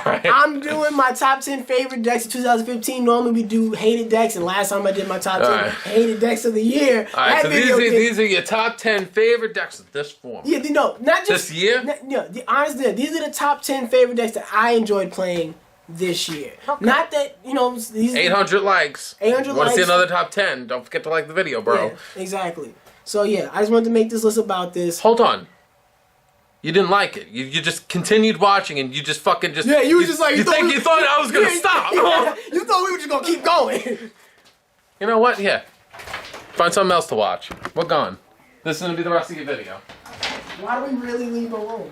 Alright. I'm doing my top 10 favorite decks of 2015. Normally we do hated decks, and last time I did my top 10 hated decks of the year. Alright, so these are your top 10 favorite decks of this form. Yeah, no, not just... This year? Honestly, these are the top 10 favorite decks that I enjoyed playing this year. Okay. Not that, these 800 likes. 800 likes. Want to see another top 10? Don't forget to like the video, bro. Yeah, exactly. So yeah, I just wanted to make this list about this. Hold on. You didn't like it. You just continued watching and you just fucking just... Yeah, you was just like... You thought I was going to stop. Yeah, you thought we were just going to keep going. You know what? Yeah. Find something else to watch. We're gone. This is going to be the rest of your video. Why do we really leave a room?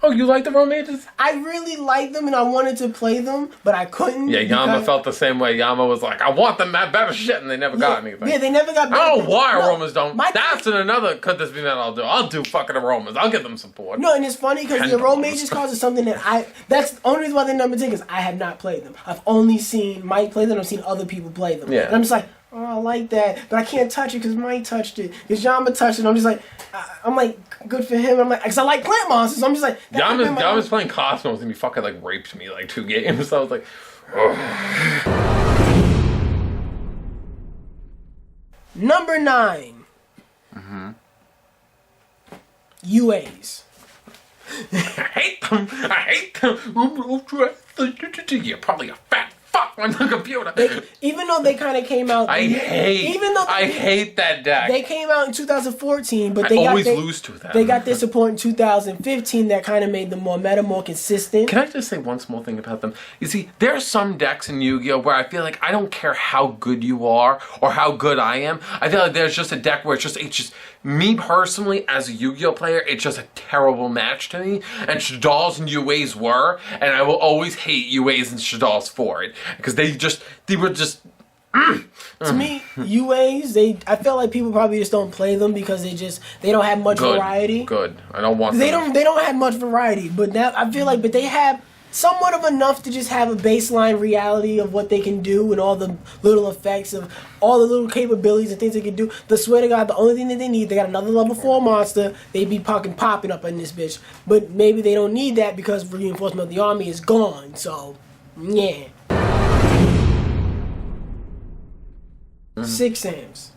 Oh, you like the Romages? I really liked them and I wanted to play them, but I couldn't. Yeah, Yama felt the same way. Yama was like, I want them at better shit, and they never got anything. Yeah, they never got better. I don't know why aromas don't. That's in another Could This Be Metal I'll do fucking aromas. I'll give them support. No, and it's funny because the Romages cards are something that that's the only reason why they're number 10 because I have not played them. I've only seen Mike play them, I've seen other people play them. Yeah. And I'm just like, oh, I like that, but I can't touch it because Mike touched it. Because Yama touched it. I'm just like, good for him. I'm like, because I like plant monsters. I'm just like, Yama's playing Cosmos and he fucking like raped me like 2 games. So I was like, Number 9. UAs. I hate them. You're probably a fat fuck on the computer. Even though they kind of came out... I hate that deck. They came out in 2014, but I always lose to that. They got their support in 2015 that kind of made them more meta, more consistent. Can I just say one small thing about them? You see, there are some decks in Yu-Gi-Oh! Where I feel like I don't care how good you are or how good I am. I feel like there's just a deck where it's just me personally as a Yu-Gi-Oh! Player, it's just a terrible match to me. And Shadal's and UAs were, and I will always hate UAs and Shadal's for it. Because they were just... To me, UAs, I feel like people probably just don't play them because they don't have much variety. Good. I don't want They don't have much variety, but now I feel like they have somewhat of enough to just have a baseline reality of what they can do and all the little effects of all the little capabilities and things they can do. But swear to God, the only thing that they need, they got another level 4 monster, they'd be popping up in this bitch. But maybe they don't need that because reinforcement of the army is gone, so yeah. 6 Sams.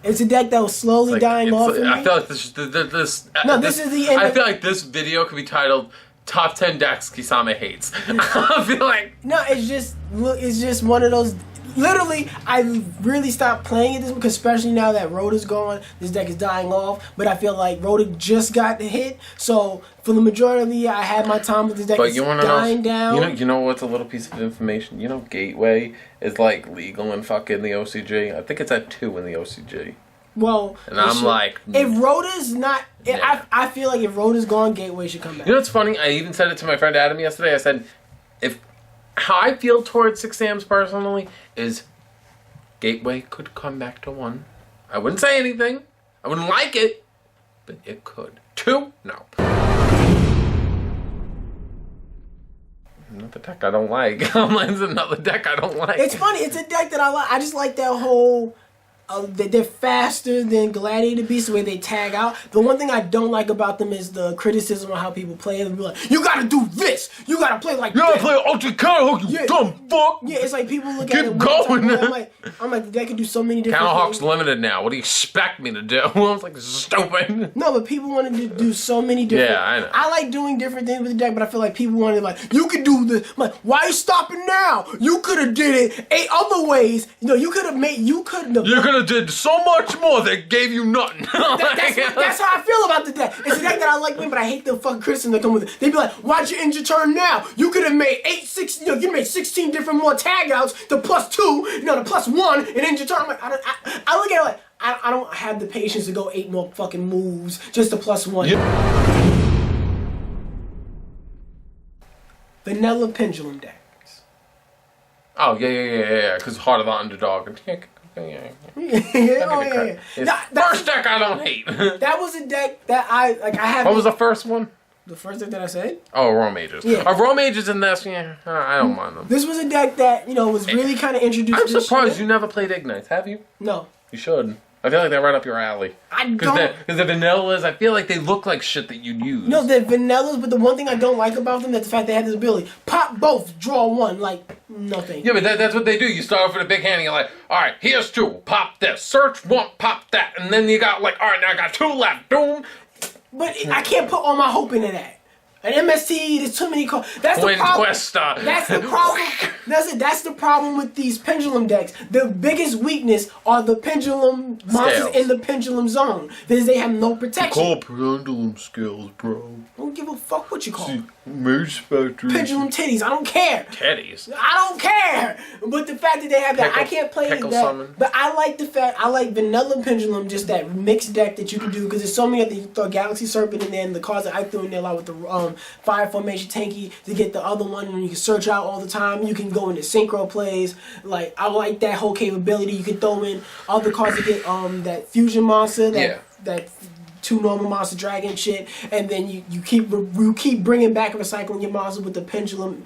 It's a deck that was slowly dying off. I feel like this is the end. I feel like this video could be titled "Top 10 Decks Kisame Hates." I feel like it's just one of those. Literally, I really stopped playing it because especially now that Rhoda's gone, this deck is dying off. But I feel like Rhoda just got hit, so for the majority of the year, I had my time with this deck. But dying down. You know what's a little piece of information? You know, Gateway is like legal in fucking the OCG. I think it's at 2 in the OCG. Well, and I'm like, if Rhoda's not, I feel like if Rhoda's gone, Gateway should come back. You know what's funny? I even said it to my friend Adam yesterday. I said, how I feel towards 6 Sams personally is Gateway could come back to 1. I wouldn't say anything. I wouldn't like it, but it could. 2? No. Another deck I don't like. It's another deck I don't like. It's funny. It's a deck that I like. I just like that whole... they're faster than Gladiator Beasts, the way they tag out. The one thing I don't like about them is the criticism of how people play them. Be like, you gotta do this! You gotta play like you gotta play Ultra Counterhook, you dumb fuck! Yeah, it's like people look at it. Keep going! I'm like, they can do so many different Counterhook's things. limited now. What do you expect me to do? I was like, this is stupid. No, but people wanted to do so many different... Yeah, I know. I like doing different things with the deck, but I feel like people wanted like, you can do this. I'm like, why are you stopping now? You could have did it 8 other ways. You could have did so much more that gave you nothing. That's how I feel about the deck. It's a deck that I like, but I hate the fucking criticism that come with it. They'd be like, why'd you end your turn now? You could have made 16 different more tag outs, the +2, the +1, and end your turn. I'm like, I look at it like, I don't have the patience to go 8 more fucking moves just to +1. Yeah. Vanilla Pendulum decks. Oh, yeah, because Heart of the Underdog. Yeah. First deck I don't hate. That was a deck that I have. What was the first one? The first deck that I said? Oh, Romages. Yeah. Romages in this, I don't mind them. This was a deck that, was really kind of introduced. I'm surprised you never played Ignites, have you? No. You should. I feel like they're right up your alley. I don't. Because the vanillas, I feel like they look like shit that you'd use. No, they're vanillas, but the one thing I don't like about them is the fact they have this ability. Pop both, draw one. Like, nothing. Yeah, but that's what they do. You start off with a big hand and you're like, alright, here's 2, pop this. Search 1, pop that. And then you got like, alright, now I got 2 left. Boom. But I can't put all my hope into that. An MST, there's too many cards. That's the problem. Questa. That's the problem. That's the problem with these pendulum decks. The biggest weakness are the pendulum monsters in the pendulum zone. Because they have no protection. You call pendulum skills, bro. Don't give a fuck what you call them. Mage Factory. Pendulum titties. I don't care. Teddies. I don't care. But the fact that they have that, I can't play that. Summon. But I like the fact, I like vanilla pendulum, just that mixed deck that you can do. Because there's so many of the throw Galaxy Serpent in there, and the cards that I threw in there, like with the Fire Formation Tanky to get the other one, and you can search out all the time. You can go into synchro plays. Like, I like that whole capability. You can throw in other cards to get that fusion monster, that 2 normal monster dragon shit, and then you keep bringing back and recycling your monsters with the pendulum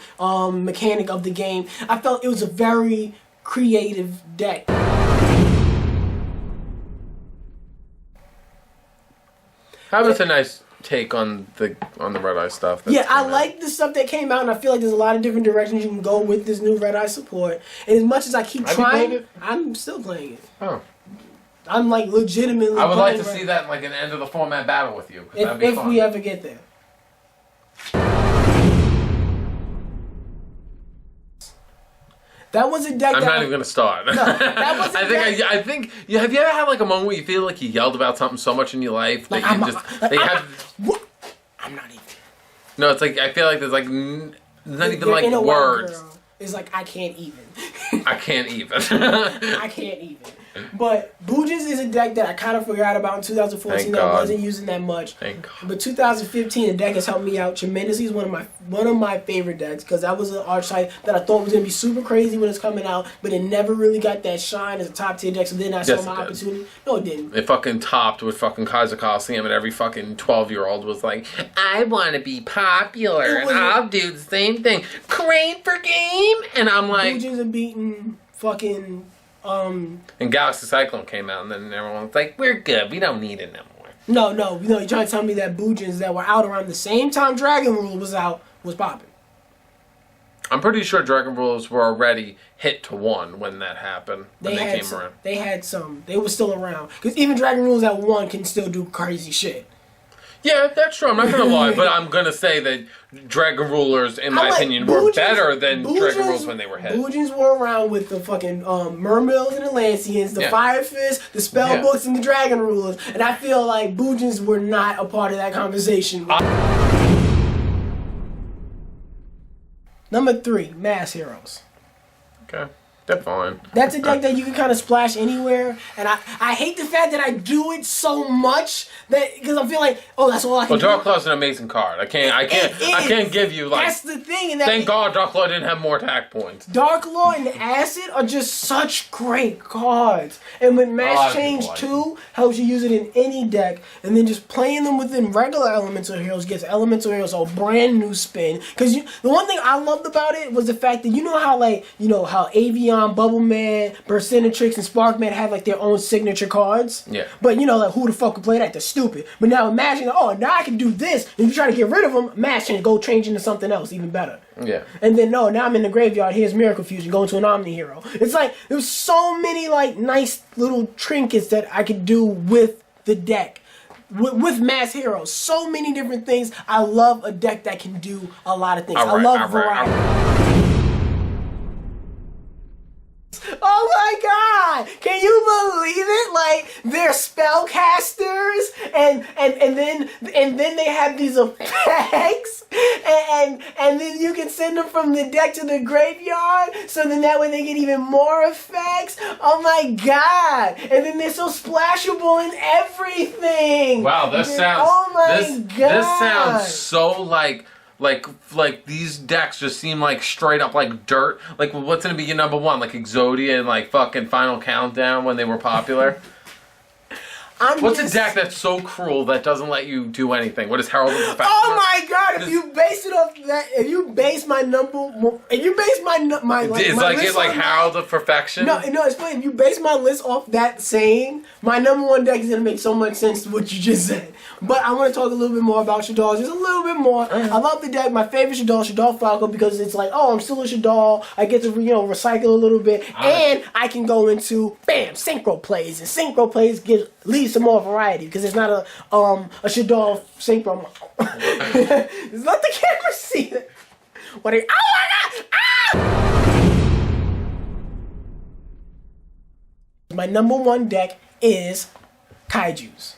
mechanic of the game. I felt it was a very creative deck. How was a nice take on the Red Eye stuff? Yeah, I like the stuff that came out, and I feel like there's a lot of different directions you can go with this new Red Eye support. And as much as I keep trying, I'm still playing it. Oh. I'm like legitimately. I would like to see that like an end of the format battle with you. If we ever get there. That was a deck. I'm not even gonna start. No, that was a deck. I think. Have you ever had like a moment where you feel like you yelled about something so much in your life that I'm not even. No, it's like I feel like there's like not even like words. It's like I can't even. I can't even. I can't even. But Boojins is a deck that I kind of forgot about in 2014 that I wasn't using that much. Thank God. But 2015, the deck has helped me out tremendously. It's one of my favorite decks because that was an archetype that I thought was going to be super crazy when it's coming out, but it never really got that shine as a top tier deck. So then I saw my opportunity. No, it didn't. It fucking topped with fucking Kaiser Coliseum, and every fucking 12-year-old was like, I want to be popular, and I'll do the same thing. Crane for game? And I'm like... Boojins are beating fucking... And Galaxy Cyclone came out, and then everyone was like, we're good, we don't need it no more. No, you're trying to tell me that Boojins that were out around the same time Dragon Rule was out was popping. I'm pretty sure Dragon Rules were already hit to 1 when that happened, when they came around. They had some. They were still around. Because even Dragon Rules at 1 can still do crazy shit. Yeah, that's true. I'm not going to lie, but I'm going to say that Dragon Rulers, in my opinion, were better than Dragon Rules when they were hit. Boojins were around with the fucking Mermills and the Lancians, the Fire Fist, the Spell Books, and the Dragon Rulers. And I feel like Boojins were not a part of that conversation. Number 3, Mass Heroes. Okay. They're fine. That's a deck that you can kind of splash anywhere, and I hate the fact that I do it so much that because I feel like that's all I can. Well, Darklaw's an amazing card. I can't give you like. That's the thing. And thank God Darklaw didn't have more attack points. Darklaw and Acid are just such great cards, and when Mass Change 2 helps you use it in any deck, and then just playing them within regular Elemental Heroes gets Elemental Heroes a brand new spin. Because the one thing I loved about it was the fact that how Avion, Bubble Man, Burstinatrix, and Sparkman have like their own signature cards. Yeah. But like who the fuck would play that? They're stupid. But now imagine, now I can do this. And if you try to get rid of them, Mass Change, go change into something else, even better. Yeah. And then now I'm in the graveyard. Here's Miracle Fusion, go into an Omni Hero. It's like there's so many like nice little trinkets that I could do with the deck. With Mass Heroes, so many different things. I love a deck that can do a lot of things. I love variety. Oh my god! Can you believe it? Like they're spellcasters, and then they have these effects, and then you can send them from the deck to the graveyard. So then that way they get even more effects. Oh my god! And then they're so splashable in everything. Wow, this sounds. Oh my god! This sounds so like these decks just seem like straight up like dirt. Like what's gonna be your number 1? Like Exodia and like fucking Final Countdown when they were popular. What's a deck that's so cruel that doesn't let you do anything? What is Herald of Perfection? Oh my god! If you base it off that, if you base my number, if you base my Is my like list it like on Herald of Perfection? No, it's funny. If you base my list off that saying, my number one deck is gonna make so much sense to what you just said. But I want to talk a little bit more about Shaddoll, just a little bit more. I love the deck. My favorite Shaddoll Falco, because it's like, oh, I'm still a Shaddoll. I get to recycle a little bit, and I can go into synchro plays, and synchro plays leave some more variety because it's not a Shaddoll synchro. Just let the camera see it. Oh my god! Ah! My number one deck is Kaijus.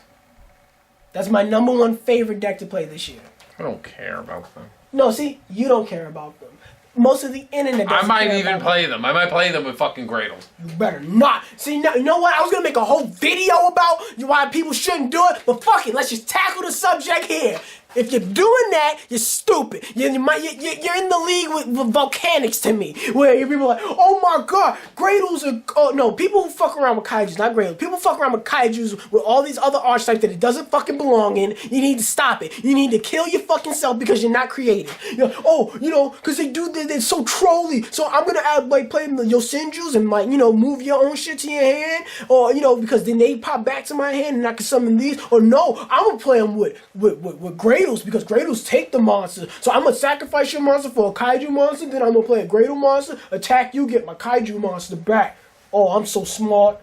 That's my number one favorite deck to play this year. I don't care about them. No, see, you don't care about them. Most of the internet doesn't I might care even about play them. I might play them with fucking Gradles. You better not. See, now, you know what? I was going to make a whole video about why people shouldn't do it, but fuck it. Let's just tackle the subject here. If you're doing that, you're stupid. You're in the league with volcanics to me, where people are like, oh my god, Gradles are... Oh, no, people who fuck around with Kaijus, not Gradles. People fuck around with Kaijus with all these other archetypes that it doesn't fucking belong in. You need to stop it. You need to kill your fucking self because you're not creative. Because they're so trolly. So I'm going to play the Yosenjus and move your own shit to your hand. Or, because then they pop back to my hand and I can summon these. Or no, I'm going to play them with Gradles, because Gradles take the monster. So I'm going to sacrifice your monster for a Kaiju monster, then I'm going to play a Gradle monster, attack you, get my Kaiju monster back. Oh, I'm so smart.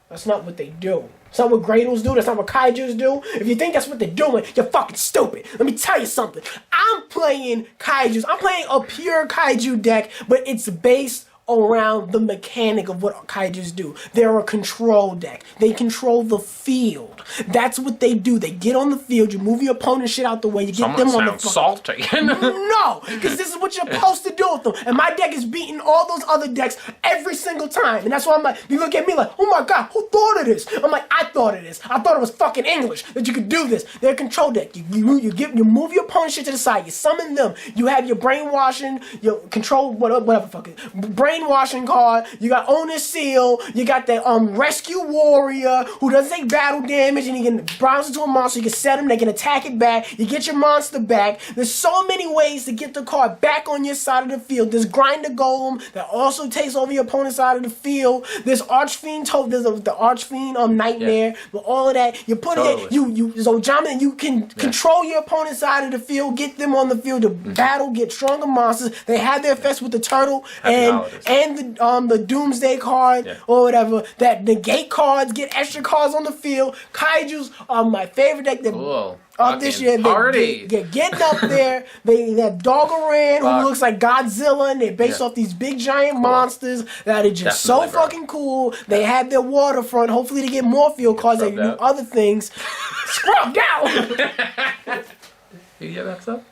That's not what they do. That's not what Gradles do. That's not what Kaijus do. If you think that's what they're doing, you're fucking stupid. Let me tell you something. I'm playing Kaijus. I'm playing a pure Kaiju deck, but it's based around the mechanic of what Kaijus do. They're a control deck. They control the field. That's what they do. They get on the field, you move your opponent's shit out the way, you get them on the fucking... salty. No, because this is what you're supposed to do with them. And my deck is beating all those other decks every single time. And that's why I'm like, you look at me like, oh my god, who thought of this? I'm like, I thought of this. I thought it was fucking English that you could do this. They're a control deck. You move your opponent's shit to the side, you summon them, you have your brainwashing, your control, whatever fucking brainwashing card, you got Owner's Seal, you got the Rescue Warrior who doesn't take battle damage and he can browse into a monster, you can set him, they can attack it back, you get your monster back. There's so many ways to get the card back on your side of the field. There's Grinder Golem that also takes over your opponent's side of the field. There's Archfiend, there's the Archfiend Nightmare, with all of that. You put it, you can control your opponent's side of the field, get them on the field to battle, get stronger monsters. They have their effects with the turtle and the Doomsday card or whatever. That negate cards, get extra cards on the field. Kaijus are my favorite deck of this year. They're getting up there. They have Doggoran, who looks like Godzilla, and they're based off these big giant monsters that are just fucking cool. They have their waterfront. Hopefully they get more field cards. They can do other things. Scrub down! You get that stuff?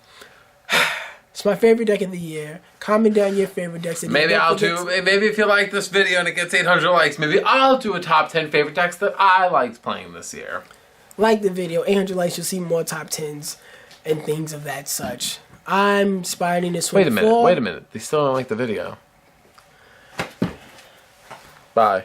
It's my favorite deck of the year. Comment down your favorite decks. Maybe if you like this video and it gets 800 likes, maybe I'll do a top 10 favorite decks that I liked playing this year. Like the video, 800 likes, you'll see more top 10s and things of that such. I'm Spidey this Wait a minute. They still don't like the video. Bye.